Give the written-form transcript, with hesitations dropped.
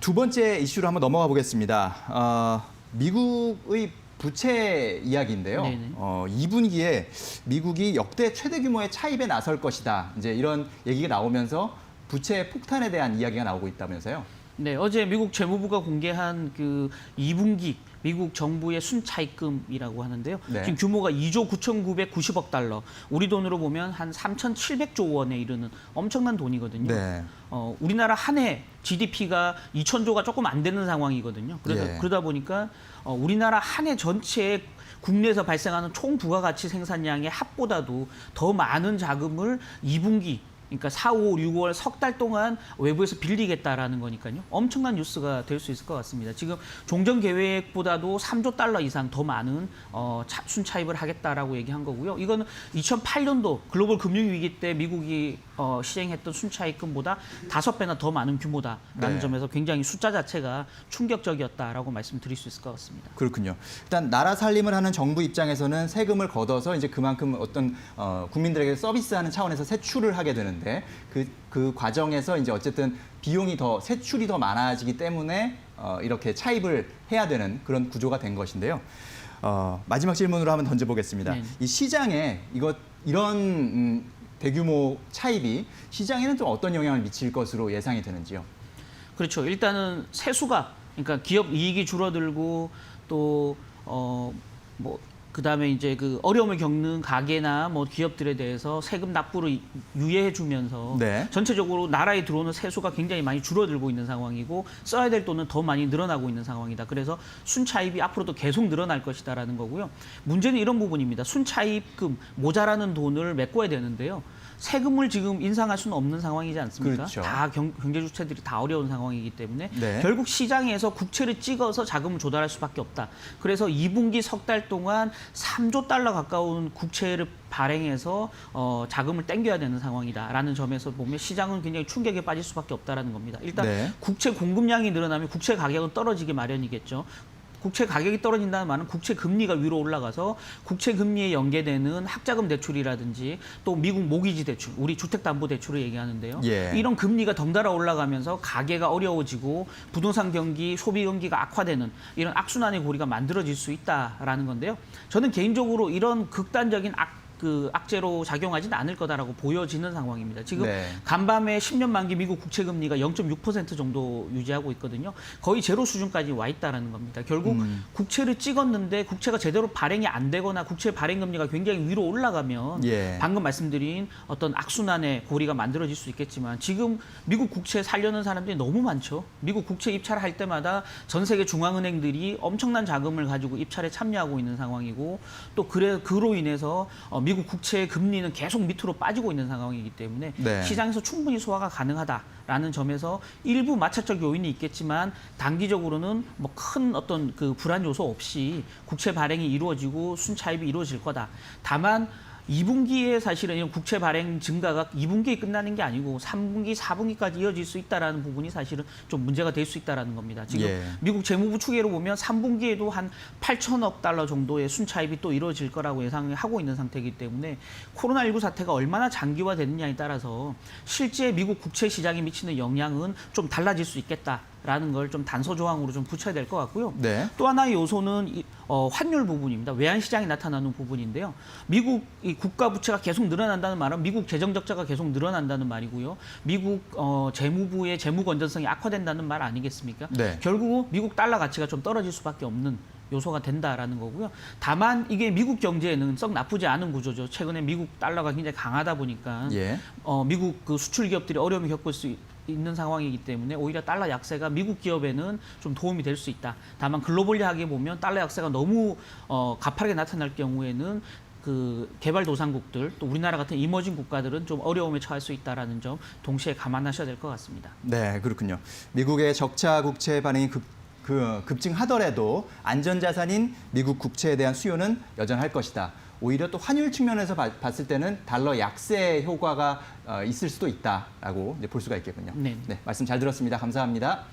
두 번째 이슈로 한번 넘어가 보겠습니다. 미국의 부채 이야기인데요. 2분기에 미국이 역대 최대 규모의 차입에 나설 것이다. 이제 이런 얘기가 나오면서 부채 폭탄에 대한 이야기가 나오고 있다면서요. 네, 어제 미국 재무부가 공개한 그 2분기 미국 정부의 순차입금이라고 하는데요. 네. 지금 규모가 2조 9,990억 달러, 우리 돈으로 보면 한 3,700조 원에 이르는 엄청난 돈이거든요. 네. 우리나라 한 해 GDP가 2,000조가 조금 안 되는 상황이거든요. 예. 그러다 보니까 우리나라 한 해 전체의 국내에서 발생하는 총 부가가치 생산량의 합보다도 더 많은 자금을 2분기 그러니까 4, 5, 6월 석 달 동안 외부에서 빌리겠다라는 거니까요. 엄청난 뉴스가 될 수 있을 것 같습니다. 지금 종전 계획보다도 3조 달러 이상 더 많은 순차입을 하겠다라고 얘기한 거고요. 이거는 2008년도 글로벌 금융위기 때 미국이 시행했던 순차입금보다 5배나 더 많은 규모다라는 네. 점에서 굉장히 숫자 자체가 충격적이었다라고 말씀드릴 수 있을 것 같습니다. 그렇군요. 일단 나라 살림을 하는 정부 입장에서는 세금을 걷어서 이제 그만큼 어떤 국민들에게 서비스하는 차원에서 세출을 하게 되는데 그 과정에서 이제 어쨌든 비용이 더 세출이 더 많아지기 때문에 이렇게 차입을 해야 되는 그런 구조가 된 것인데요. 마지막 질문으로 한번 던져보겠습니다. 네. 이 시장에 이런 대규모 차입이 시장에는 좀 어떤 영향을 미칠 것으로 예상이 되는지요? 그렇죠. 일단은 세수가 그러니까 기업 이익이 줄어들고 또 그다음에 이제 그 어려움을 겪는 가게나 기업들에 대해서 세금 납부를 유예해 주면서 네. 전체적으로 나라에 들어오는 세수가 굉장히 많이 줄어들고 있는 상황이고 써야 될 돈은 더 많이 늘어나고 있는 상황이다. 그래서 순차입이 앞으로도 계속 늘어날 것이다라는 거고요. 문제는 이런 부분입니다. 순차입금 모자라는 돈을 메꿔야 되는데요. 세금을 지금 인상할 수는 없는 상황이지 않습니까? 그렇죠. 다 경제 주체들이 다 어려운 상황이기 때문에 네. 결국 시장에서 국채를 찍어서 자금을 조달할 수밖에 없다. 그래서 2분기 석 달 동안 3조 달러 가까운 국채를 발행해서 자금을 땡겨야 되는 상황이다라는 점에서 보면 시장은 굉장히 충격에 빠질 수밖에 없다라는 겁니다. 일단 네. 국채 공급량이 늘어나면 국채 가격은 떨어지기 마련이겠죠. 국채 가격이 떨어진다는 말은 국채 금리가 위로 올라가서 국채 금리에 연계되는 학자금 대출이라든지 또 미국 모기지 대출, 우리 주택담보대출을 얘기하는데요. 예. 이런 금리가 덩달아 올라가면서 가계가 어려워지고 부동산 경기, 소비 경기가 악화되는 이런 악순환의 고리가 만들어질 수 있다라는 건데요. 저는 개인적으로 이런 극단적인 악재로 작용하지는 않을 거다라고 보여지는 상황입니다. 지금 네. 간밤에 10년 만기 미국 국채 금리가 0.6% 정도 유지하고 있거든요. 거의 제로 수준까지 와 있다라는 겁니다. 결국 국채를 찍었는데 국채가 제대로 발행이 안 되거나 국채 발행 금리가 굉장히 위로 올라가면 예. 방금 말씀드린 어떤 악순환의 고리가 만들어질 수 있겠지만 지금 미국 국채 살려는 사람들이 너무 많죠. 미국 국채 입찰을 할 때마다 전 세계 중앙은행들이 엄청난 자금을 가지고 입찰에 참여하고 있는 상황이고 또 그로 인해서 미국 국채 금리는 계속 밑으로 빠지고 있는 상황이기 때문에 네. 시장에서 충분히 소화가 가능하다라는 점에서 일부 마찰적 요인이 있겠지만 단기적으로는 큰 어떤 그 불안 요소 없이 국채 발행이 이루어지고 순차입이 이루어질 거다. 다만 2분기에 사실은 이런 국채 발행 증가가 2분기에 끝나는 게 아니고 3분기, 4분기까지 이어질 수 있다라는 부분이 사실은 좀 문제가 될 수 있다라는 겁니다. 지금 예. 미국 재무부 추계로 보면 3분기에도 한 8천억 달러 정도의 순차입이 또 이루어질 거라고 예상하고 있는 상태이기 때문에 코로나19 사태가 얼마나 장기화되느냐에 따라서 실제 미국 국채 시장에 미치는 영향은 좀 달라질 수 있겠다라는 걸 좀 단서 조항으로 좀 붙여야 될 것 같고요. 네. 또 하나의 요소는 환율 부분입니다. 외환 시장이 나타나는 부분인데요. 미국 이 국가 부채가 계속 늘어난다는 말은 미국 재정 적자가 계속 늘어난다는 말이고요. 미국 재무부의 재무 건전성이 악화된다는 말 아니겠습니까? 네. 결국 미국 달러 가치가 좀 떨어질 수밖에 없는 요소가 된다라는 거고요. 다만 이게 미국 경제에는 썩 나쁘지 않은 구조죠. 최근에 미국 달러가 굉장히 강하다 보니까 예. 미국 그 수출 기업들이 어려움을 겪을 수 있는 상황이기 때문에 오히려 달러 약세가 미국 기업에는 좀 도움이 될 수 있다. 다만 글로벌리하게 보면 달러 약세가 너무 가파르게 나타날 경우에는 그 개발도상국들 또 우리나라 같은 이머징 국가들은 좀 어려움에 처할 수 있다라는 점 동시에 감안하셔야 될 것 같습니다. 네, 그렇군요. 미국의 적자 국채 반응이 급증하더라도 안전자산인 미국 국채에 대한 수요는 여전할 것이다. 오히려 또 환율 측면에서 봤을 때는 달러 약세 효과가 있을 수도 있다라고 볼 수가 있겠군요. 네. 네, 말씀 잘 들었습니다. 감사합니다.